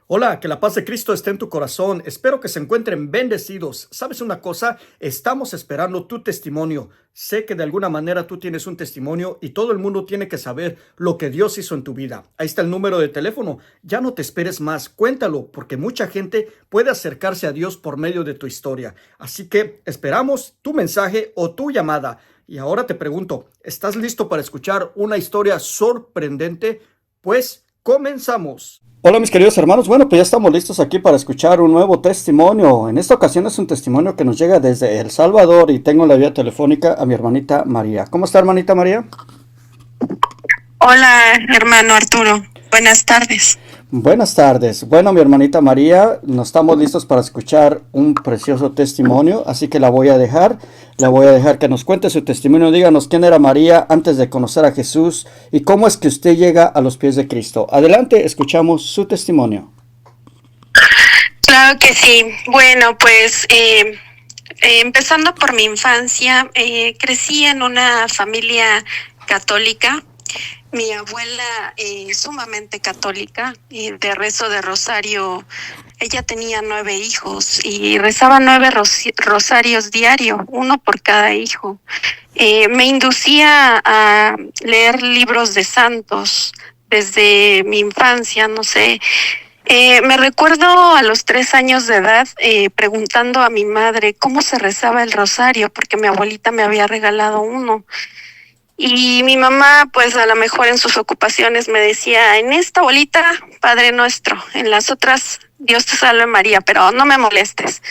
Hola, que la paz de Cristo esté en tu corazón. Espero que se encuentren bendecidos. ¿Sabes una cosa? Estamos esperando tu testimonio. Sé que de alguna manera tú tienes un testimonio y todo el mundo tiene que saber lo que Dios hizo en tu vida. Ahí está el número de teléfono. Ya no te esperes más. Cuéntalo, porque mucha gente puede acercarse a Dios por medio de tu historia. Así que esperamos tu mensaje o tu llamada. Y ahora te pregunto, ¿estás listo para escuchar una historia sorprendente? Pues comenzamos. Hola mis queridos hermanos, bueno pues ya estamos listos aquí para escuchar un nuevo testimonio. En esta ocasión es un testimonio que nos llega desde El Salvador y tengo en la vía telefónica a mi hermanita María. ¿Cómo está, hermanita María? Hola, hermano Arturo. Buenas tardes. Buenas tardes. Bueno, mi hermanita María, nos estamos listos para escuchar un precioso testimonio, así que la voy a dejar que nos cuente su testimonio. Díganos quién era María antes de conocer a Jesús y cómo es que usted llega a los pies de Cristo. Adelante, escuchamos su testimonio. Claro que sí. Bueno, pues empezando por mi infancia, crecí en una familia católica. Mi abuela, sumamente católica, de rezo de rosario. Ella tenía 9 hijos y rezaba 9 rosarios diario, uno por cada hijo. Me inducía a leer libros de santos desde mi infancia, no sé. Me recuerdo a los 3 años de edad preguntando a mi madre cómo se rezaba el rosario, porque mi abuelita me había regalado uno. Y mi mamá, pues a lo mejor en sus ocupaciones me decía, en esta abuelita, Padre Nuestro, en las otras, Dios te salve María, pero no me molestes.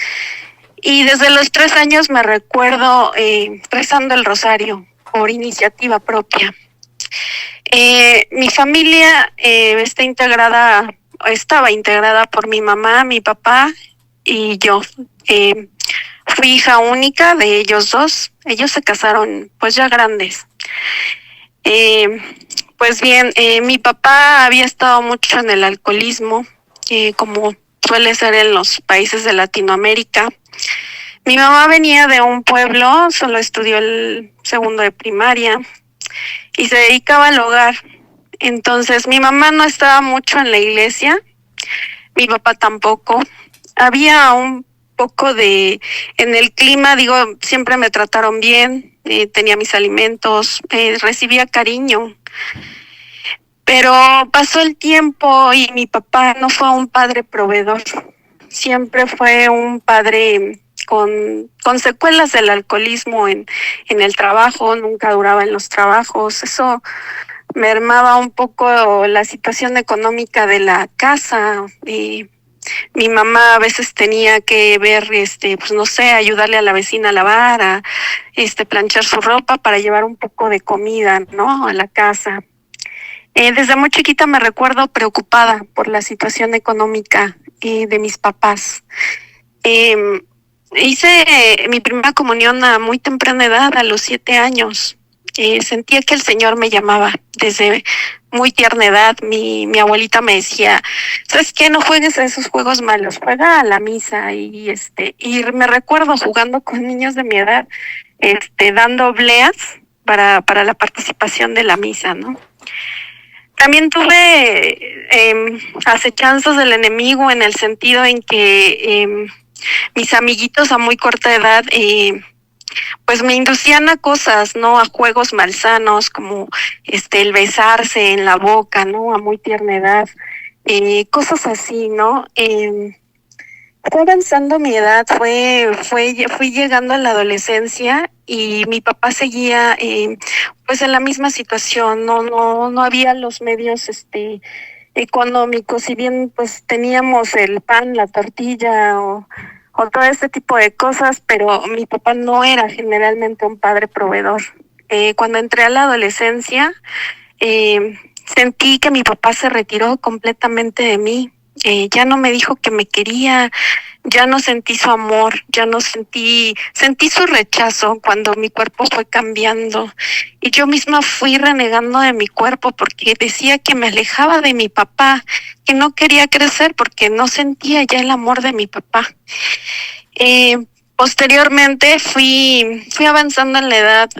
Y desde los 3 años me recuerdo rezando el rosario por iniciativa propia. Mi familia estaba integrada por mi mamá, mi papá y yo. Fui hija única de ellos dos. Ellos se casaron pues ya grandes. Eh, pues bien, mi papá había estado mucho en el alcoholismo, como suele ser en los países de Latinoamérica. Mi mamá venía de un pueblo, solo estudió el segundo de primaria y se dedicaba al hogar. Entonces mi mamá no estaba mucho en la iglesia, mi papá tampoco. Había un poco en el clima, digo, siempre me trataron bien, tenía mis alimentos, recibía cariño. Pero pasó el tiempo y mi papá no fue un padre proveedor, siempre fue un padre con secuelas del alcoholismo en el trabajo, nunca duraba en los trabajos. Eso mermaba un poco la situación económica de la casa y mi mamá a veces tenía que ver, pues no sé, ayudarle a la vecina a lavar, planchar su ropa para llevar un poco de comida, ¿no? A la casa. Desde muy chiquita me recuerdo preocupada por la situación económica de mis papás. Eh, Hice mi primera comunión a muy temprana edad, a los 7 años. Sentía que el Señor me llamaba desde muy tierna edad. Mi abuelita me decía, ¿sabes qué? No juegues a esos juegos malos, juega a la misa. Y me recuerdo jugando con niños de mi edad, dando obleas para la participación de la misa, ¿no? También tuve acechanzas del enemigo en el sentido en que mis amiguitos a muy corta edad pues me inducían a cosas, ¿no? A juegos malsanos como el besarse en la boca, ¿no? A muy tierna edad, cosas así, ¿no? Fue avanzando mi edad, fui llegando a la adolescencia y mi papá seguía pues en la misma situación. No había los medios económicos. Si bien pues teníamos el pan, la tortilla o todo este tipo de cosas, pero mi papá no era generalmente un padre proveedor. Cuando entré a la adolescencia, sentí que mi papá se retiró completamente de mí. Ya no me dijo que me quería, ya no sentí su amor, ya no sentí su rechazo cuando mi cuerpo fue cambiando y yo misma fui renegando de mi cuerpo porque decía que me alejaba de mi papá, que no quería crecer porque no sentía ya el amor de mi papá. Posteriormente fui avanzando en la edad.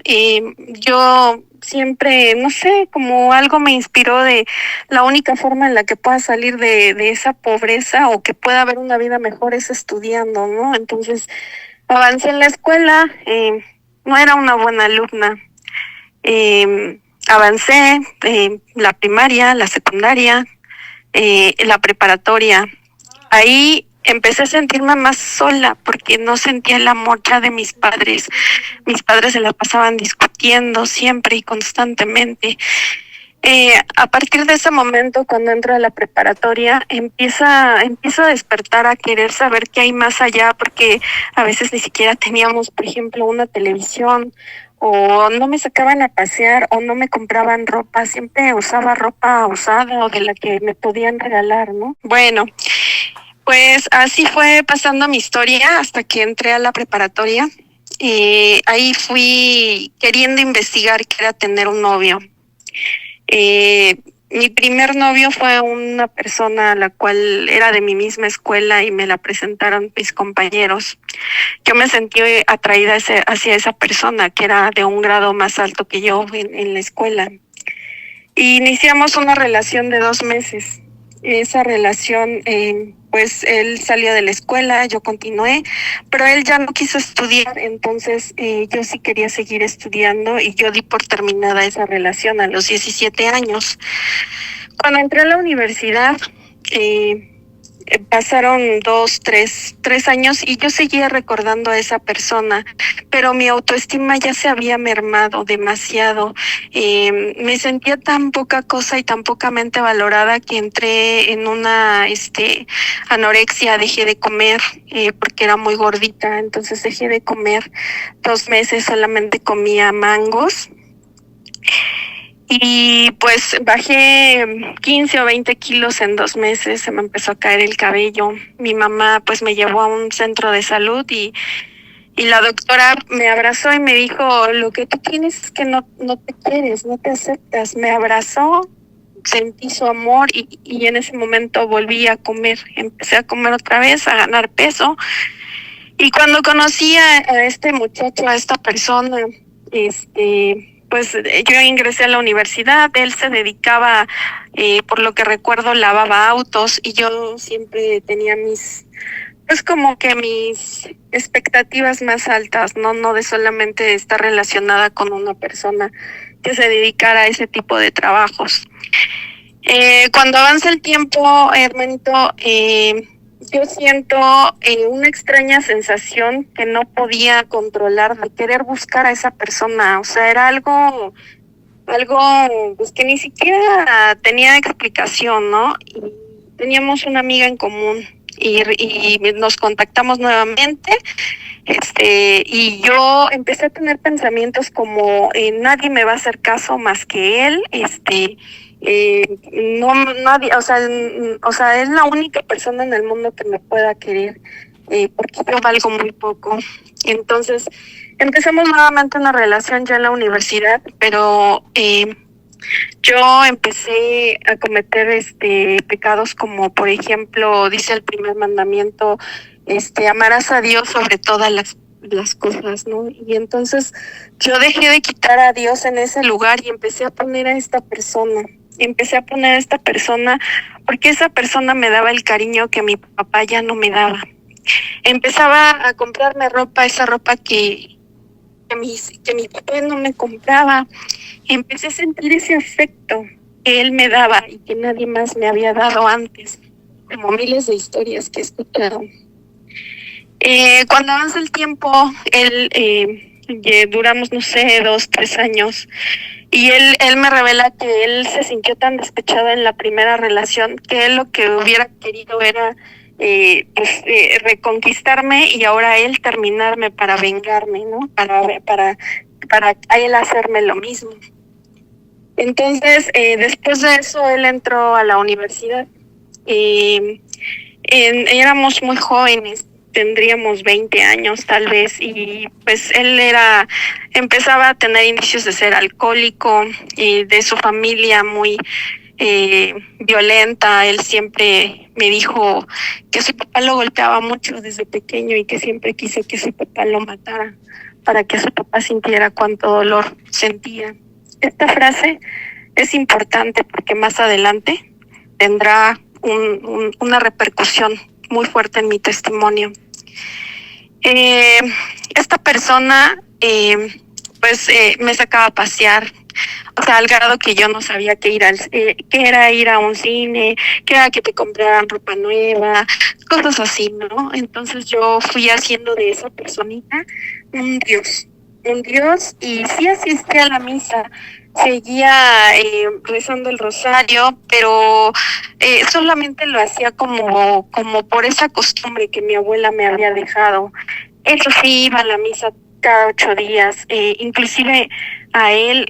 Yo siempre, no sé, como algo me inspiró de la única forma en la que pueda salir de esa pobreza o que pueda haber una vida mejor es estudiando, ¿no? Entonces avancé en la escuela, no era una buena alumna. Avancé la primaria, la secundaria, la preparatoria. Ahí empecé a sentirme más sola porque no sentía el amor ya de mis padres. Mis padres se la pasaban discutiendo siempre y constantemente. A partir de ese momento, cuando entro a la preparatoria, empiezo a despertar a querer saber qué hay más allá, porque a veces ni siquiera teníamos, por ejemplo, una televisión, o no me sacaban a pasear, o no me compraban ropa, siempre usaba ropa usada o de la que me podían regalar, ¿no? Bueno, pues así fue pasando mi historia hasta que entré a la preparatoria. Ahí fui queriendo investigar qué era tener un novio. Mi primer novio fue una persona a la cual era de mi misma escuela y me la presentaron mis compañeros. Yo me sentí atraída hacia esa persona que era de un grado más alto que yo en la escuela. Y iniciamos una relación de 2 meses. Esa relación, pues él salió de la escuela, yo continué, pero él ya no quiso estudiar, entonces yo sí quería seguir estudiando y yo di por terminada esa relación a los 17 años. Cuando entré a la universidad, pasaron tres años y yo seguía recordando a esa persona, pero mi autoestima ya se había mermado demasiado. Me sentía tan poca cosa y tan pocamente valorada que entré en una anorexia, dejé de comer porque era muy gordita, entonces dejé de comer 2 meses, solamente comía mangos. Y pues bajé 15 o 20 kilos en 2 meses, se me empezó a caer el cabello. Mi mamá pues me llevó a un centro de salud y la doctora me abrazó y me dijo, lo que tú tienes es que no te quieres, no te aceptas. Me abrazó, sentí su amor y en ese momento volví a comer. Empecé a comer otra vez, a ganar peso. Y cuando conocí a este muchacho, a esta persona, pues yo ingresé a la universidad, él se dedicaba, por lo que recuerdo, lavaba autos y yo siempre tenía pues como que mis expectativas más altas, no de solamente estar relacionada con una persona que se dedicara a ese tipo de trabajos. Cuando avanza el tiempo, hermanito, yo siento una extraña sensación que no podía controlar de querer buscar a esa persona. O sea, era algo pues que ni siquiera tenía explicación, ¿no? Y teníamos una amiga en común y nos contactamos nuevamente. Y yo empecé a tener pensamientos como nadie me va a hacer caso más que él, no nadie, o sea, es la única persona en el mundo que me pueda querer, porque yo valgo muy poco. Entonces, empezamos nuevamente una relación ya en la universidad, pero yo empecé a cometer pecados como, por ejemplo, dice el primer mandamiento, amarás a Dios sobre todas las cosas, ¿no? Y entonces yo dejé de quitar a Dios en ese lugar y empecé a poner a esta persona. Empecé a poner a esta persona porque esa persona me daba el cariño que mi papá ya no me daba. Empezaba a comprarme ropa, esa ropa que mi papá no me compraba. Empecé a sentir ese afecto que él me daba y que nadie más me había dado antes, como miles de historias que he escuchado. Cuando avanza el tiempo, duramos, no sé, 2, 3 años, y él me revela que él se sintió tan despechado en la primera relación que él lo que hubiera querido era reconquistarme y ahora él terminarme para vengarme, ¿no? Para a él hacerme lo mismo. Entonces, después de eso, él entró a la universidad. Éramos muy jóvenes, tendríamos 20 años tal vez, y pues él empezaba a tener indicios de ser alcohólico y de su familia muy violenta. Él siempre me dijo que su papá lo golpeaba mucho desde pequeño y que siempre quiso que su papá lo matara para que su papá sintiera cuánto dolor sentía. Esta frase es importante porque más adelante tendrá una repercusión muy fuerte en mi testimonio. Esta persona me sacaba a pasear, o sea, al grado que yo no sabía que era ir a un cine, que era que te compraran ropa nueva, cosas así, ¿no? Entonces yo fui haciendo de esa personita un dios, y sí asistía a la misa, seguía rezando el rosario, pero solamente lo hacía como por esa costumbre que mi abuela me había dejado. Eso sí, iba a la misa cada 8 días, inclusive a él,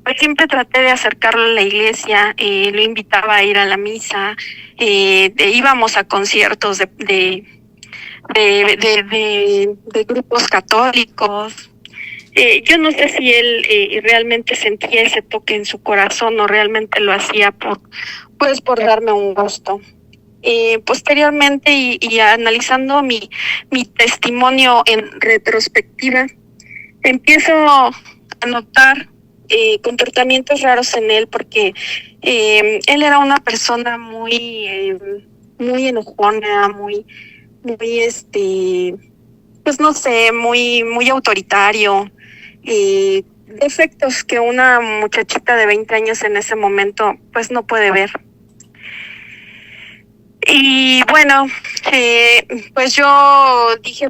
pues siempre traté de acercarlo a la iglesia, lo invitaba a ir a la misa, íbamos a conciertos de grupos católicos. Yo no sé si él realmente sentía ese toque en su corazón o realmente lo hacía por darme un gusto. Posteriormente y analizando mi testimonio en retrospectiva, empiezo a notar comportamientos raros en él porque él era una persona muy enojona, muy pues no sé, muy autoritario, defectos que una muchachita de 20 años en ese momento pues no puede ver. Y bueno, pues yo dije,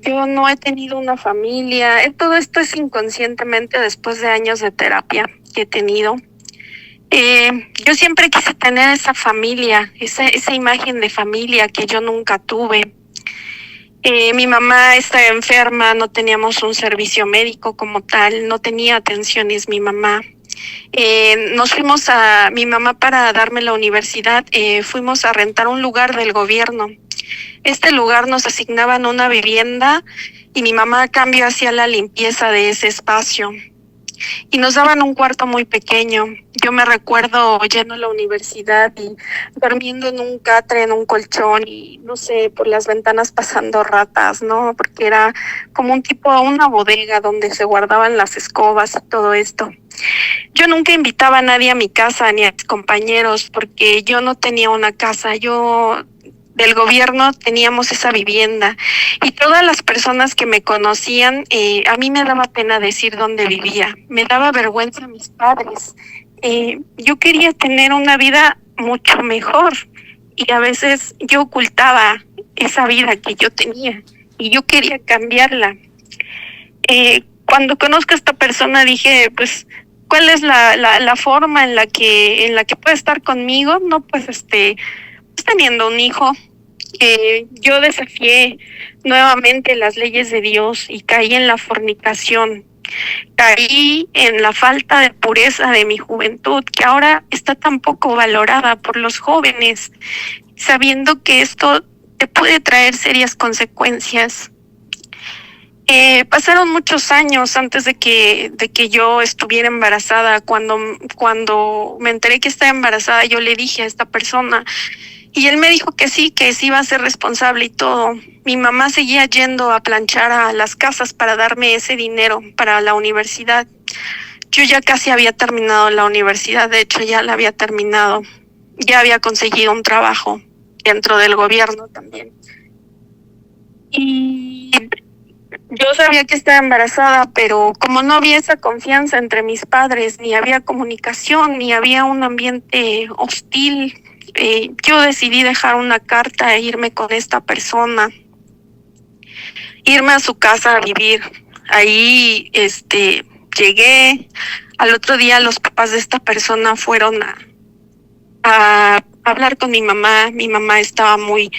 yo no he tenido una familia. Todo esto es inconscientemente después de años de terapia que he tenido. Yo siempre quise tener esa familia, esa imagen de familia que yo nunca tuve. Mi mamá está enferma, no teníamos un servicio médico como tal, no tenía atenciones mi mamá. Nos fuimos mi mamá para darme la universidad, fuimos a rentar un lugar del gobierno. Este lugar nos asignaban una vivienda y mi mamá a cambio hacía la limpieza de ese espacio. Y nos daban un cuarto muy pequeño. Yo me recuerdo yendo a la universidad y durmiendo en un catre, en un colchón y no sé, por las ventanas pasando ratas, ¿no? Porque era como una bodega donde se guardaban las escobas y todo esto. Yo nunca invitaba a nadie a mi casa ni a mis compañeros porque yo no tenía una casa. Yo del gobierno teníamos esa vivienda y todas las personas que me conocían, a mí me daba pena decir dónde vivía, me daba vergüenza a mis padres. Yo quería tener una vida mucho mejor y a veces yo ocultaba esa vida que yo tenía y yo quería cambiarla. Cuando conozco a esta persona dije, pues, ¿cuál es la forma en la que puede estar conmigo? No, pues teniendo un hijo. Yo desafié nuevamente las leyes de Dios y caí en la fornicación, caí en la falta de pureza de mi juventud, que ahora está tan poco valorada por los jóvenes, sabiendo que esto te puede traer serias consecuencias. Pasaron muchos años antes de que yo estuviera embarazada. Cuando me enteré que estaba embarazada, yo le dije a esta persona y él me dijo que sí iba a ser responsable y todo. Mi mamá seguía yendo a planchar a las casas para darme ese dinero para la universidad. Yo ya casi había terminado la universidad, de hecho ya la había terminado. Ya había conseguido un trabajo dentro del gobierno también. Y yo sabía que estaba embarazada, pero como no había esa confianza entre mis padres, ni había comunicación, ni había un ambiente hostil, yo decidí dejar una carta e irme con esta persona, irme a su casa a vivir. Ahí llegué, al otro día los papás de esta persona fueron a hablar con mi mamá. Mi mamá estaba muy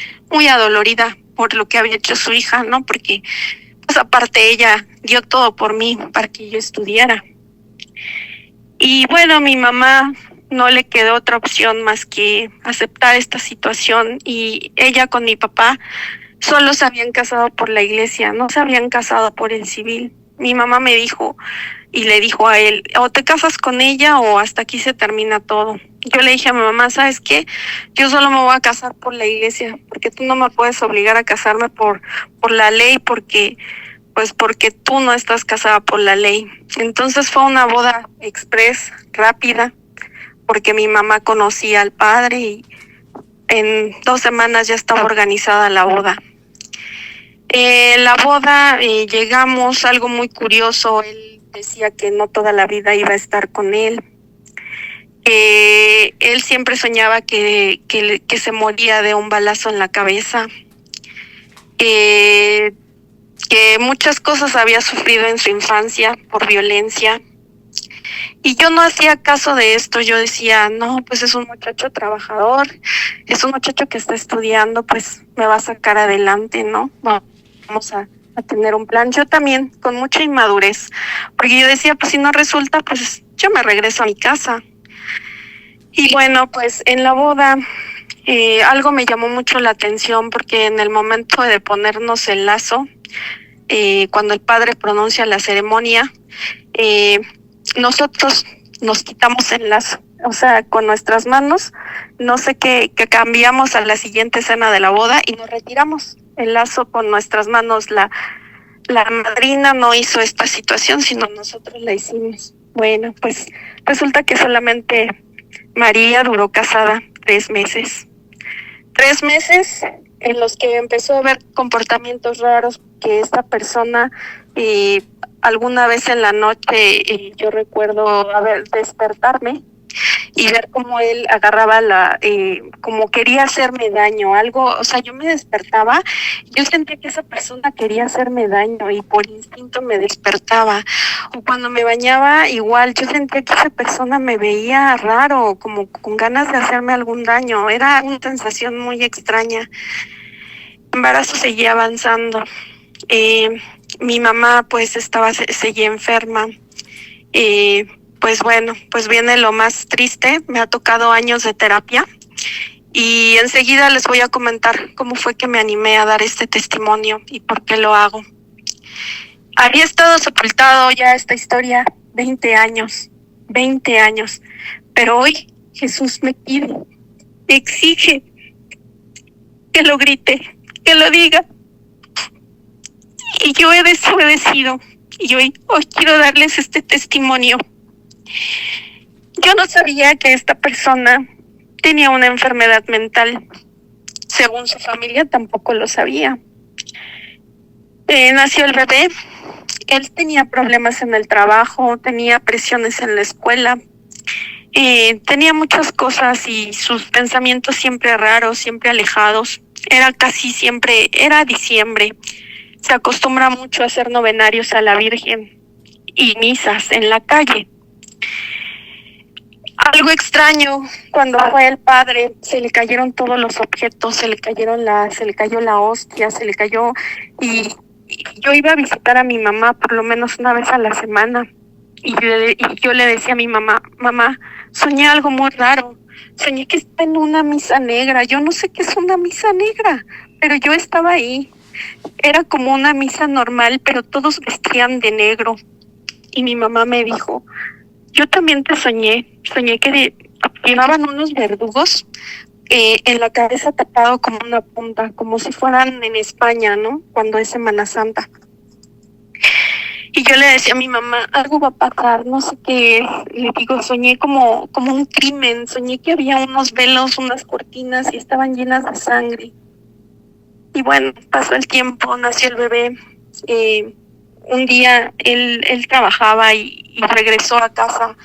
adolorida por lo que había hecho su hija, ¿no? Porque pues aparte ella dio todo por mí para que yo estudiara. Y bueno, mi mamá no le quedó otra opción más que aceptar esta situación, y ella con mi papá solo se habían casado por la iglesia, no se habían casado por el civil. Mi mamá me dijo, y le dijo a él, o te casas con ella o hasta aquí se termina todo. Yo le dije a mi mamá, ¿sabes qué? Yo solo me voy a casar por la iglesia, porque tú no me puedes obligar a casarme por la ley, porque tú no estás casada por la ley. Entonces fue una boda express, rápida, porque mi mamá conocía al padre y en 2 semanas ya estaba organizada la boda. La boda, llegamos, algo muy curioso, él decía que no toda la vida iba a estar con él. Él siempre soñaba que se moría de un balazo en la cabeza. Que muchas cosas había sufrido en su infancia por violencia. Y yo no hacía caso de esto, yo decía, no, pues es un muchacho trabajador, es un muchacho que está estudiando, pues me va a sacar adelante, ¿no? Vamos a tener un plan. Yo también, con mucha inmadurez, porque yo decía, pues si no resulta, pues yo me regreso a mi casa. Y bueno, pues en la boda algo me llamó mucho la atención, porque en el momento de ponernos el lazo, cuando el padre pronuncia la ceremonia, nosotros nos quitamos el lazo, o sea, con nuestras manos, no sé qué cambiamos a la siguiente escena de la boda y nos retiramos el lazo con nuestras manos. La madrina no hizo esta situación, sino nosotros la hicimos. Bueno, pues resulta que solamente María duró casada 3 meses. 3 meses en los que empezó a ver comportamientos raros, que esta persona alguna vez en la noche yo recuerdo despertarme y ver cómo él agarraba como quería hacerme daño, algo, o sea, yo me despertaba, yo sentía que esa persona quería hacerme daño y por instinto me despertaba, o cuando me bañaba igual, yo sentía que esa persona me veía raro, como con ganas de hacerme algún daño, era una sensación muy extraña. El embarazo seguía avanzando, mi mamá pues seguía enferma. Pues bueno, pues viene lo más triste, me ha tocado años de terapia y enseguida les voy a comentar cómo fue que me animé a dar este testimonio y por qué lo hago. Había estado sepultado ya esta historia 20 años, pero hoy Jesús me pide, me exige que lo grite, que lo diga, y yo he desobedecido y hoy quiero darles este testimonio. Yo no sabía que esta persona tenía una enfermedad mental. Según su familia, tampoco lo sabía. Nació el bebé. Él tenía problemas en el trabajo, tenía presiones en la escuela, tenía muchas cosas y sus pensamientos siempre raros, siempre alejados. Era diciembre. Se acostumbra mucho a hacer novenarios a la Virgen y misas en la calle. Algo extraño, cuando fue el padre, se le cayeron todos los objetos, se le cayó la hostia, y yo iba a visitar a mi mamá por lo menos una vez a la semana, y yo le decía a mi mamá, soñé algo muy raro, soñé que estaba en una misa negra, yo no sé qué es una misa negra, pero yo estaba ahí, era como una misa normal, pero todos vestían de negro, y mi mamá me dijo, yo también te soñé que llevaban unos verdugos en la cabeza tapado como una punta, como si fueran en España, ¿no? Cuando es Semana Santa. Y yo le decía a mi mamá, algo va a pasar, no sé qué es. Le digo, soñé como un crimen, soñé que había unos velos, unas cortinas y estaban llenas de sangre. Y bueno, pasó el tiempo, nació el bebé. Un día él trabajaba y regresó a casa.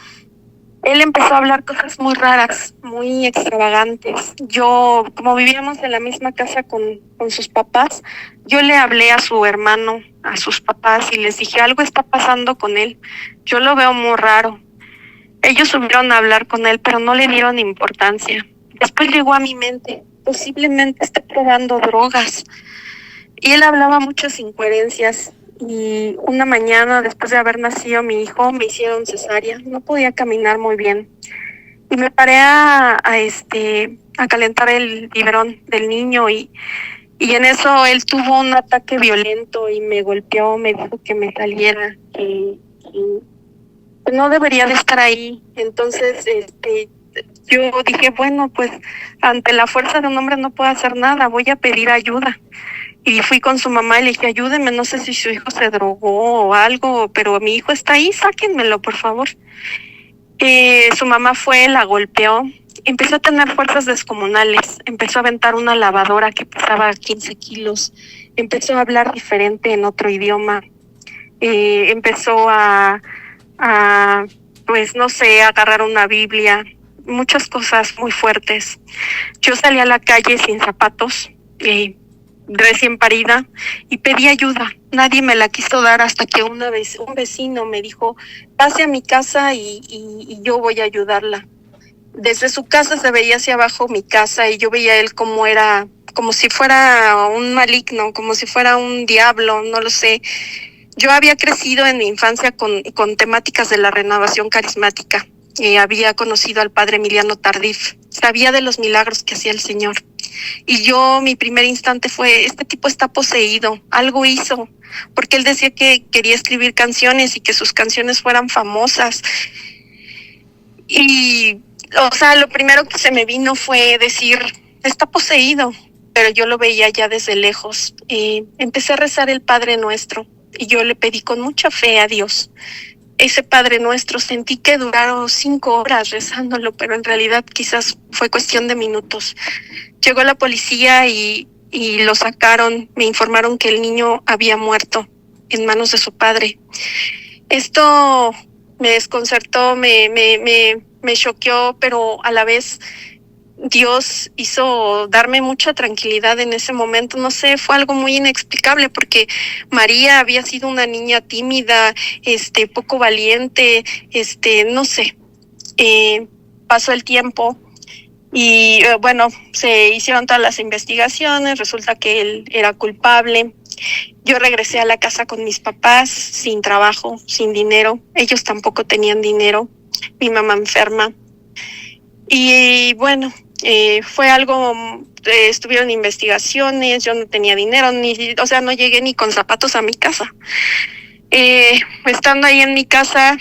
Él empezó a hablar cosas muy raras, muy extravagantes. Yo, como vivíamos en la misma casa con sus papás, yo le hablé a su hermano, a sus papás, y les dije, algo está pasando con él. Yo lo veo muy raro. Ellos subieron a hablar con él, pero no le dieron importancia. Después llegó a mi mente, posiblemente esté probando drogas. Y él hablaba muchas incoherencias. Y una mañana, después de haber nacido mi hijo, me hicieron cesárea. No podía caminar muy bien. Y me paré a calentar el biberón del niño y en eso él tuvo un ataque violento y me golpeó, me dijo que me saliera, no debería de estar ahí. Entonces, yo dije, bueno, pues ante la fuerza de un hombre no puedo hacer nada, voy a pedir ayuda. Y fui con su mamá y le dije, ayúdeme, no sé si su hijo se drogó o algo, pero mi hijo está ahí, sáquenmelo, por favor. Su mamá fue, la golpeó, empezó a tener fuerzas descomunales, empezó a aventar una lavadora que pesaba 15 kilos, empezó a hablar diferente en otro idioma, empezó pues no sé, a agarrar una Biblia, muchas cosas muy fuertes. Yo salí a la calle sin zapatos, recién parida, y pedí ayuda. Nadie me la quiso dar hasta que un vecino me dijo, pase a mi casa y yo voy a ayudarla. Desde su casa se veía hacia abajo mi casa y yo veía él como era, como si fuera un maligno, como si fuera un diablo, no lo sé. Yo había crecido en mi infancia con temáticas de la renovación carismática. Había conocido al padre Emiliano Tardif, sabía de los milagros que hacía el Señor. Y yo, mi primer instante fue, este tipo está poseído, algo hizo, porque él decía que quería escribir canciones y que sus canciones fueran famosas. Y, o sea, lo primero que se me vino fue decir, está poseído, pero yo lo veía ya desde lejos. Empecé a rezar el Padre Nuestro y yo le pedí con mucha fe a Dios. Ese Padre Nuestro sentí que duraron 5 horas rezándolo, pero en realidad quizás fue cuestión de minutos. Llegó la policía y lo sacaron, me informaron que el niño había muerto en manos de su padre. Esto me desconcertó, me choqueó, pero a la vez Dios hizo darme mucha tranquilidad en ese momento. No sé, fue algo muy inexplicable porque María había sido una niña tímida, poco valiente, no sé. Pasó el tiempo y bueno, se hicieron todas las investigaciones, resulta que él era culpable. Yo regresé a la casa con mis papás sin trabajo, sin dinero. Ellos tampoco tenían dinero. Mi mamá enferma. Y bueno, fue algo, estuvieron investigaciones, yo no tenía dinero, o sea, no llegué ni con zapatos a mi casa. Estando ahí en mi casa,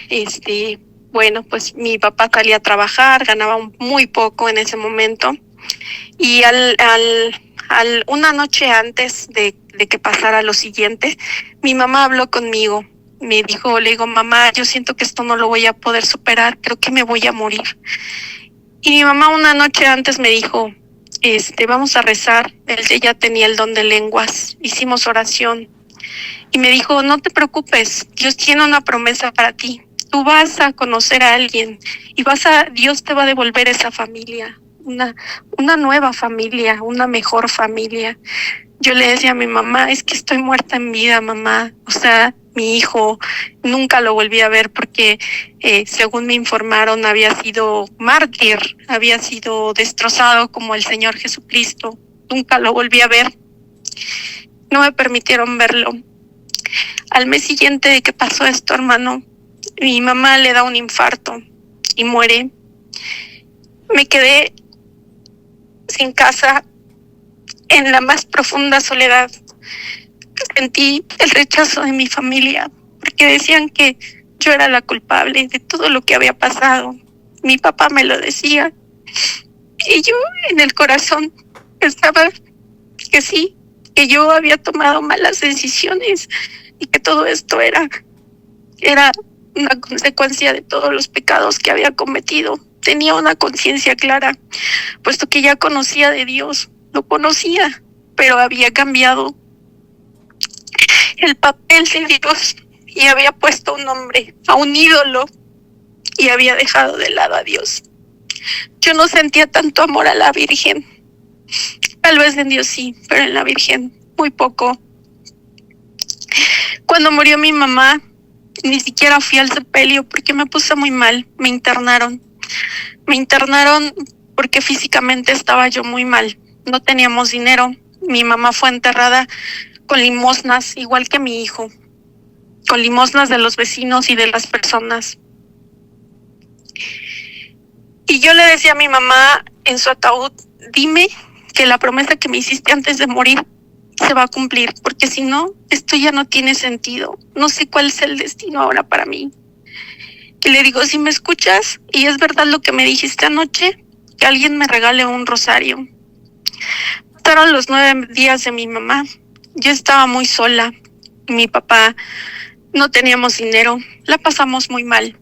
bueno, pues mi papá salía a trabajar, ganaba muy poco en ese momento. Y una noche antes de que pasara lo siguiente, mi mamá habló conmigo. Me dijo, le digo, mamá, yo siento que esto no lo voy a poder superar, creo que me voy a morir. Y mi mamá una noche antes me dijo, vamos a rezar. Ella tenía el don de lenguas, hicimos oración. Y me dijo, no te preocupes, Dios tiene una promesa para ti. Tú vas a conocer a alguien y Dios te va a devolver esa familia, una nueva familia, una mejor familia. Yo le decía a mi mamá, es que estoy muerta en vida, mamá. O sea, mi hijo nunca lo volví a ver porque, según me informaron, había sido mártir, había sido destrozado como el Señor Jesucristo. Nunca lo volví a ver. No me permitieron verlo. Al mes siguiente de que pasó esto, hermano, mi mamá le da un infarto y muere. Me quedé sin casa, en la más profunda soledad. Sentí el rechazo de mi familia, porque decían que yo era la culpable de todo lo que había pasado. Mi papá me lo decía. Y yo en el corazón pensaba que sí, que yo había tomado malas decisiones y que todo esto era una consecuencia de todos los pecados que había cometido. Tenía una conciencia clara, puesto que ya conocía de Dios, lo conocía, pero había cambiado el papel de Dios y había puesto un nombre a un ídolo y había dejado de lado a Dios. Yo no sentía tanto amor a la Virgen. Tal vez en Dios sí, pero en la Virgen muy poco. Cuando murió mi mamá, ni siquiera fui al sepelio porque me puse muy mal. Me internaron porque físicamente estaba yo muy mal. No teníamos dinero. Mi mamá fue enterrada con limosnas, igual que mi hijo, con limosnas de los vecinos y de las personas. Y yo le decía a mi mamá en su ataúd, dime que la promesa que me hiciste antes de morir se va a cumplir, porque si no, esto ya no tiene sentido. No sé cuál es el destino ahora para mí. Y le digo, si me escuchas y es verdad lo que me dijiste anoche, que alguien me regale un rosario. Pasaron los 9 días de mi mamá. Yo estaba muy sola. Mi papá, no teníamos dinero. La pasamos muy mal.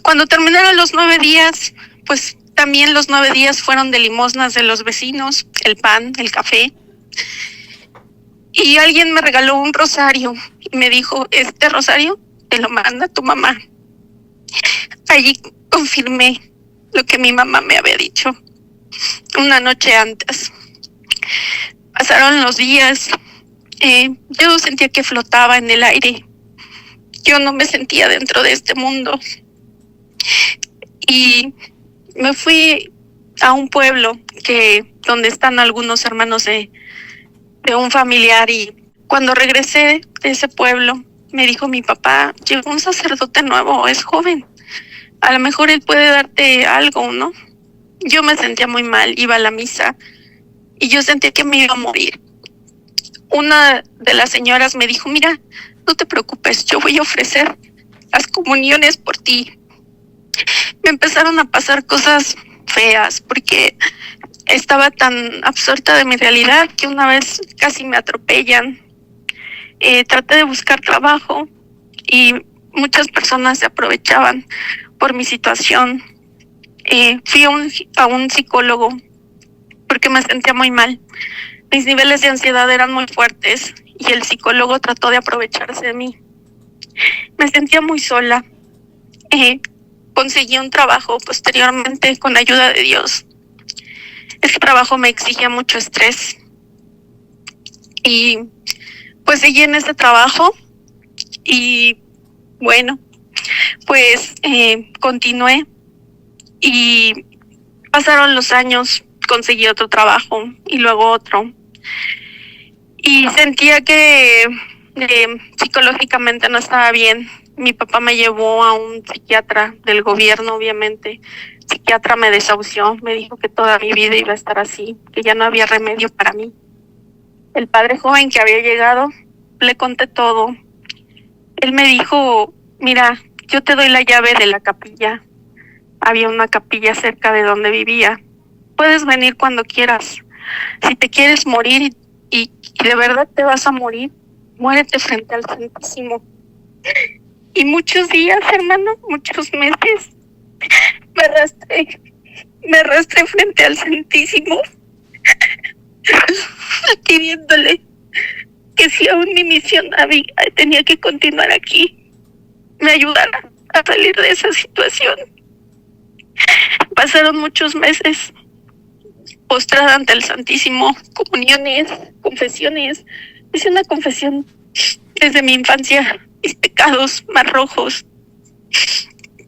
Cuando terminaron los 9 días, pues también los 9 días fueron de limosnas de los vecinos, el pan, el café. Y alguien me regaló un rosario y me dijo, este rosario te lo manda tu mamá. Allí confirmé lo que mi mamá me había dicho una noche antes. Pasaron los días, yo sentía que flotaba en el aire. Yo no me sentía dentro de este mundo. Y me fui a un pueblo donde están algunos hermanos de un familiar, y cuando regresé de ese pueblo me dijo mi papá, llegó un sacerdote nuevo, es joven, a lo mejor él puede darte algo, ¿no? Yo me sentía muy mal, iba a la misa y yo sentía que me iba a morir. Una de las señoras me dijo, mira, no te preocupes, yo voy a ofrecer las comuniones por ti. Me empezaron a pasar cosas feas porque estaba tan absorta de mi realidad que una vez casi me atropellan. Traté de buscar trabajo y muchas personas se aprovechaban por mi situación. Fui a un psicólogo porque me sentía muy mal. Mis niveles de ansiedad eran muy fuertes y el psicólogo trató de aprovecharse de mí. Me sentía muy sola. Conseguí un trabajo posteriormente con ayuda de Dios. Ese trabajo me exigía mucho estrés y pues seguí en ese trabajo y bueno, pues continué y pasaron los años, conseguí otro trabajo y luego otro y sentía que psicológicamente no estaba bien. Mi papá me llevó a un psiquiatra del gobierno, obviamente. El psiquiatra me desahució, me dijo que toda mi vida iba a estar así, que ya no había remedio para mí. El padre joven que había llegado, le conté todo. Él me dijo, mira, yo te doy la llave de la capilla. Había una capilla cerca de donde vivía. Puedes venir cuando quieras. Si te quieres morir y de verdad te vas a morir, muérete frente al Santísimo. Y muchos días, hermano, muchos meses, me arrastré frente al Santísimo, pidiéndole que si aún mi misión tenía que continuar aquí, me ayudara a salir de esa situación. Pasaron muchos meses postrada ante el Santísimo, comuniones, confesiones. Hice una confesión desde mi infancia, mis pecados más rojos,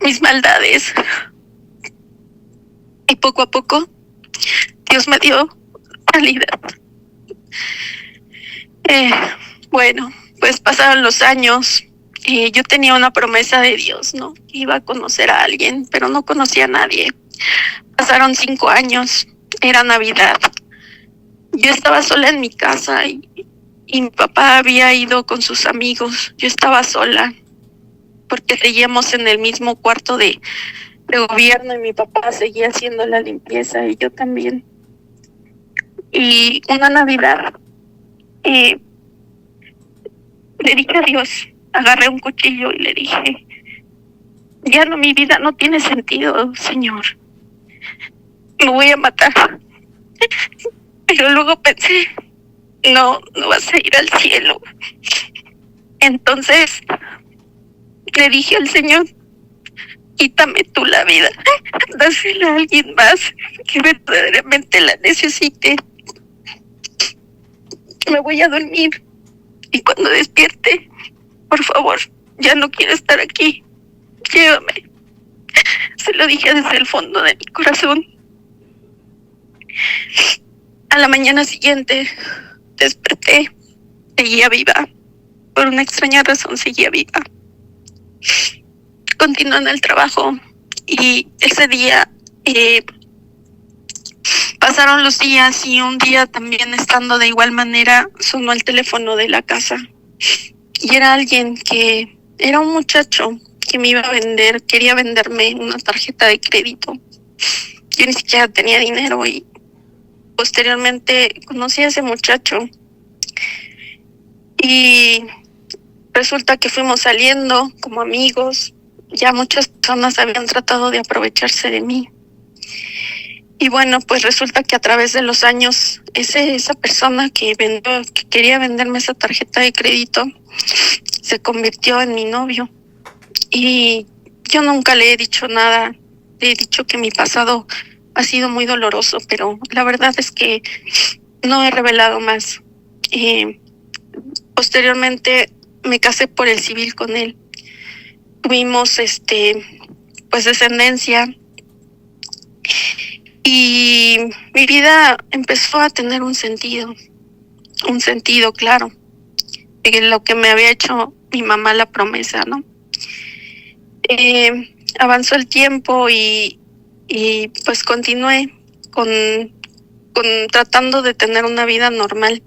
mis maldades. Y poco a poco, Dios me dio salida. Bueno, pues pasaron los años. Yo tenía una promesa de Dios, ¿no? Iba a conocer a alguien, pero no conocía a nadie. Pasaron 5 años, era Navidad. Yo estaba sola en mi casa y mi papá había ido con sus amigos. Yo estaba sola porque seguíamos en el mismo cuarto de gobierno y mi papá seguía haciendo la limpieza y yo también. Y una Navidad le dije a Dios, agarré un cuchillo y le dije, ya no, mi vida no tiene sentido, Señor. Me voy a matar. Pero luego pensé, no vas a ir al cielo. Entonces le dije al Señor, quítame tú la vida, dásela a alguien más que verdaderamente la necesite. Me voy a dormir y cuando despierte, por favor, ya no quiero estar aquí, llévame. Se lo dije desde el fondo de mi corazón. A la mañana siguiente desperté, seguía viva. Por una extraña razón seguía viva. Continué en el trabajo y ese día pasaron los días y un día también estando de igual manera sonó el teléfono de la casa y era alguien que Era un muchacho que me iba a vender, quería venderme una tarjeta de crédito. Yo ni siquiera tenía dinero y posteriormente conocí a ese muchacho y resulta que fuimos saliendo como amigos. Ya muchas personas habían tratado de aprovecharse de mí. Y bueno, pues resulta que a través de los años, esa persona que quería venderme esa tarjeta de crédito, se convirtió en mi novio. Y yo nunca le he dicho nada. Le he dicho que mi pasado ha sido muy doloroso, pero la verdad es que no he revelado más. Posteriormente me casé por el civil con él. Tuvimos pues descendencia y mi vida empezó a tener un sentido claro, de lo que me había hecho mi mamá la promesa, ¿no? Avanzó el tiempo y pues continué con tratando de tener una vida normal.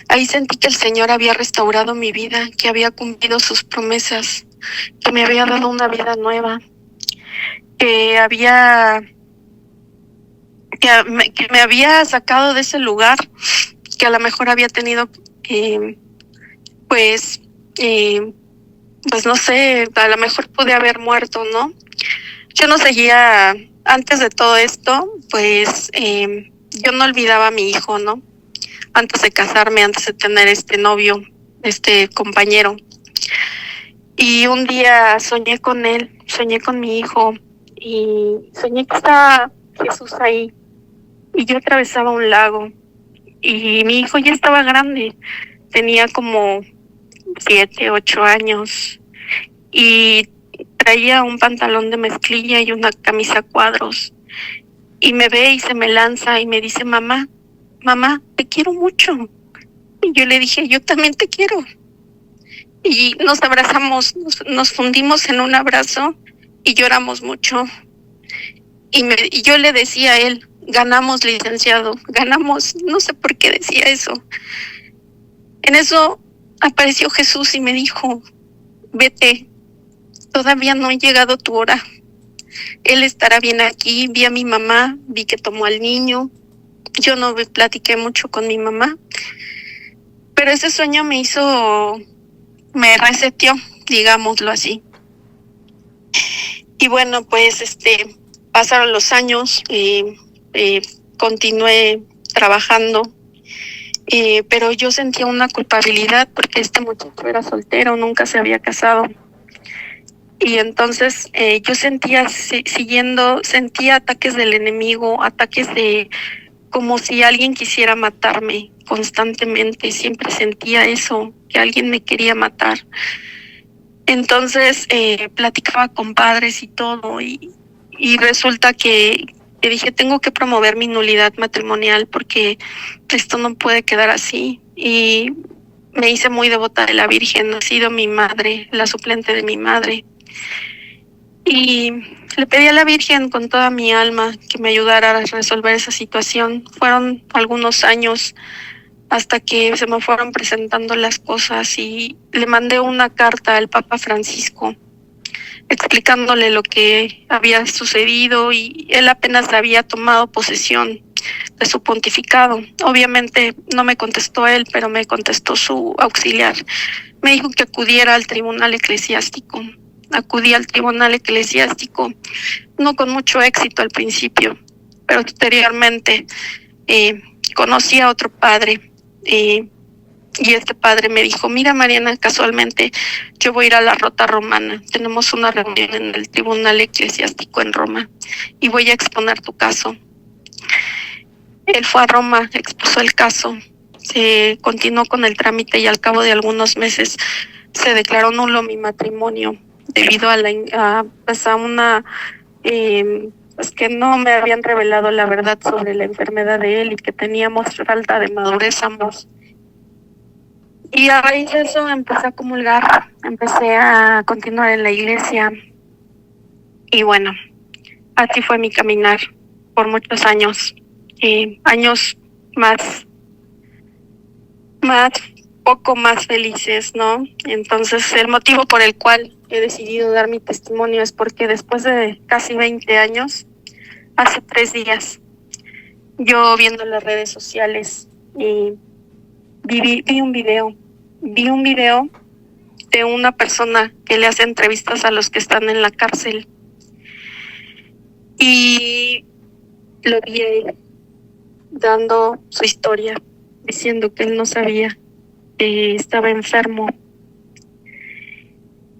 Ahí sentí que el Señor había restaurado mi vida, que había cumplido sus promesas, que me había dado una vida nueva, que me había sacado de ese lugar que a lo mejor había tenido, pues, pues no sé, a lo mejor pude haber muerto, ¿no? Yo no seguía, antes de todo esto, pues yo no olvidaba a mi hijo, ¿no? Antes de casarme, antes de tener este novio, este compañero. Y un día soñé con él, soñé con mi hijo y soñé que estaba Jesús ahí y yo atravesaba un lago y mi hijo ya estaba grande, tenía como 7, 8 años y traía un pantalón de mezclilla y una camisa a cuadros y me ve y se me lanza y me dice, mamá, te quiero mucho. Y yo le dije, yo también te quiero. Y nos abrazamos, nos fundimos en un abrazo y lloramos mucho. Y yo le decía a él, ganamos, licenciado, ganamos, no sé por qué decía eso. En eso apareció Jesús y me dijo, vete, todavía no ha llegado tu hora. Él estará bien aquí. Vi a mi mamá, vi que tomó al niño. Yo no platiqué mucho con mi mamá, pero ese sueño me reseteó, digámoslo así. Y bueno, pues pasaron los años, continué trabajando, pero yo sentía una culpabilidad porque este muchacho era soltero, nunca se había casado. Y entonces yo sentía sentía ataques del enemigo, ataques de como si alguien quisiera matarme constantemente. Siempre sentía eso, que alguien me quería matar. Entonces platicaba con padres y todo y resulta que dije, tengo que promover mi nulidad matrimonial porque esto no puede quedar así. Y me hice muy devota de la Virgen, ha sido mi madre, la suplente de mi madre. Y le pedí a la Virgen con toda mi alma que me ayudara a resolver esa situación. Fueron algunos años hasta que se me fueron presentando las cosas y le mandé una carta al Papa Francisco explicándole lo que había sucedido y él apenas había tomado posesión de su pontificado. Obviamente no me contestó él, pero me contestó su auxiliar. Me dijo que acudiera al tribunal eclesiástico. Acudí al tribunal eclesiástico, no con mucho éxito al principio, pero posteriormente conocí a otro padre y este padre me dijo, mira Mariana, casualmente yo voy a ir a la Rota Romana, tenemos una reunión en el tribunal eclesiástico en Roma y voy a exponer tu caso. Él fue a Roma, expuso el caso, se continuó con el trámite y al cabo de algunos meses se declaró nulo mi matrimonio debido a una pues que no me habían revelado la verdad sobre la enfermedad de él y que teníamos falta de madurez ambos. Y a raíz de eso empecé a comulgar, empecé a continuar en la iglesia y bueno, así fue mi caminar por muchos años, años más poco más felices, ¿no? Entonces, el motivo por el cual he decidido dar mi testimonio es porque después de casi 20 años, hace 3 días, yo viendo las redes sociales y vi un video de una persona que le hace entrevistas a los que están en la cárcel y lo vi a él dando su historia, diciendo que él no sabía que estaba enfermo.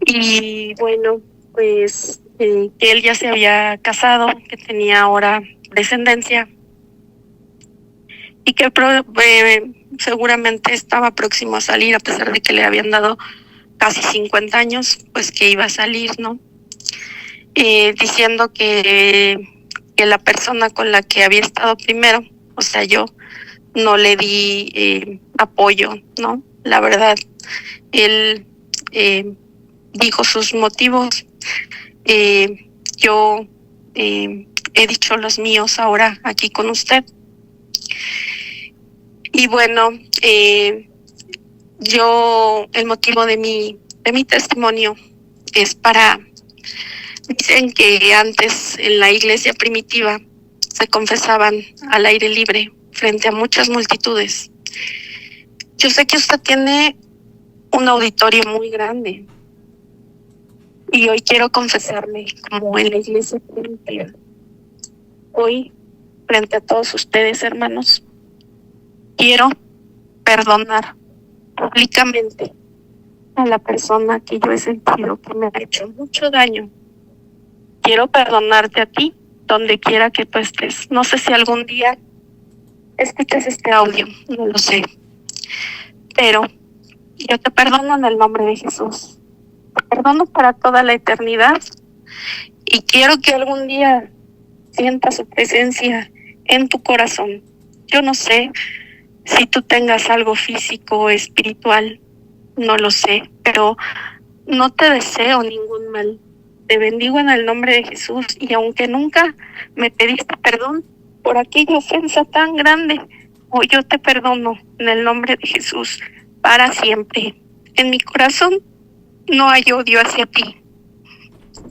Y bueno, pues que él ya se había casado, que tenía ahora descendencia y que seguramente estaba próximo a salir, a pesar de que le habían dado casi 50 años, pues que iba a salir, ¿no? Diciendo que la persona con la que había estado primero, o sea, yo, no le di apoyo, ¿no? La verdad, él dijo sus motivos, yo he dicho los míos ahora aquí con usted. Y bueno, el motivo de mi testimonio es dicen que antes en la iglesia primitiva se confesaban al aire libre frente a muchas multitudes. Yo sé que usted tiene un auditorio muy grande y hoy quiero confesarme como en la iglesia primitiva. Hoy, frente a todos ustedes, hermanos, quiero perdonar públicamente a la persona que yo he sentido que me ha hecho mucho daño. Quiero perdonarte a ti, donde quiera que tú estés. No sé si algún día escuchas este audio, no lo sé. Pero yo te perdono en el nombre de Jesús. Te perdono para toda la eternidad. Y quiero que algún día sientas su presencia en tu corazón. Yo no sé si tú tengas algo físico o espiritual, no lo sé, pero no te deseo ningún mal. Te bendigo en el nombre de Jesús y aunque nunca me pediste perdón por aquella ofensa tan grande, hoy yo te perdono en el nombre de Jesús para siempre. En mi corazón no hay odio hacia ti.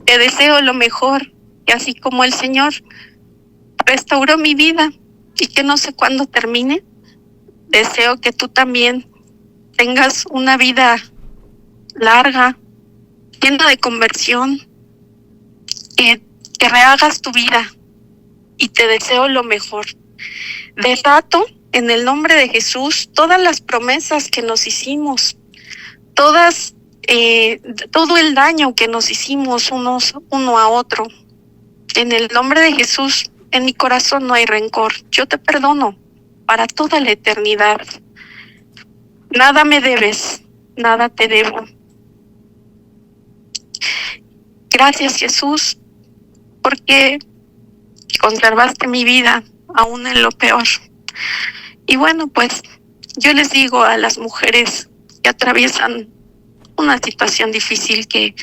Te deseo lo mejor y así como el Señor restauró mi vida y que no sé cuándo termine, deseo que tú también tengas una vida larga, llena de conversión, que rehagas tu vida y te deseo lo mejor. Desato en el nombre de Jesús todas las promesas que nos hicimos, todo el daño que nos hicimos uno a otro. En el nombre de Jesús, en mi corazón no hay rencor. Yo te perdono para toda la eternidad. Nada me debes, nada te debo. Gracias, Jesús, porque conservaste mi vida aún en lo peor. Y bueno, pues yo les digo a las mujeres que atraviesan una situación difícil que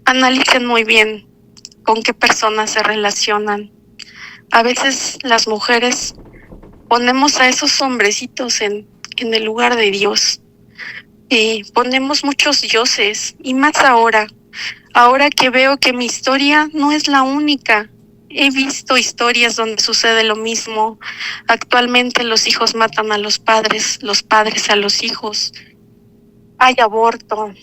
analicen muy bien con qué personas se relacionan. A veces las mujeres ponemos a esos hombrecitos en el lugar de Dios. Ponemos muchos dioses y más ahora que veo que mi historia no es la única. He visto historias donde sucede lo mismo. Actualmente los hijos matan a los padres a los hijos. Hay aborto.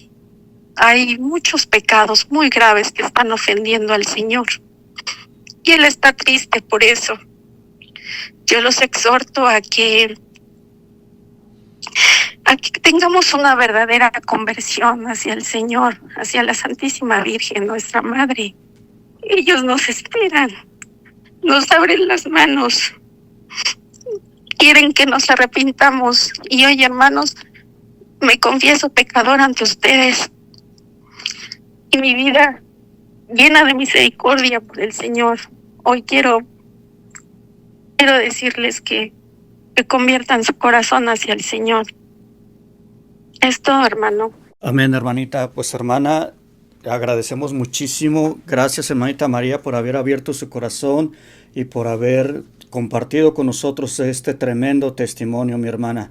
Hay muchos pecados muy graves que están ofendiendo al Señor. Y Él está triste por eso. Yo los exhorto a que tengamos una verdadera conversión hacia el Señor, hacia la Santísima Virgen, nuestra Madre. Ellos nos esperan, nos abren las manos, quieren que nos arrepintamos. Y hoy, hermanos, me confieso pecador ante ustedes. Y mi vida llena de misericordia por el Señor. Hoy quiero decirles que conviertan su corazón hacia el Señor. Es todo, hermano. Amén, hermanita. Pues, hermana, agradecemos muchísimo. Gracias, hermanita María, por haber abierto su corazón y por haber compartido con nosotros este tremendo testimonio, mi hermana.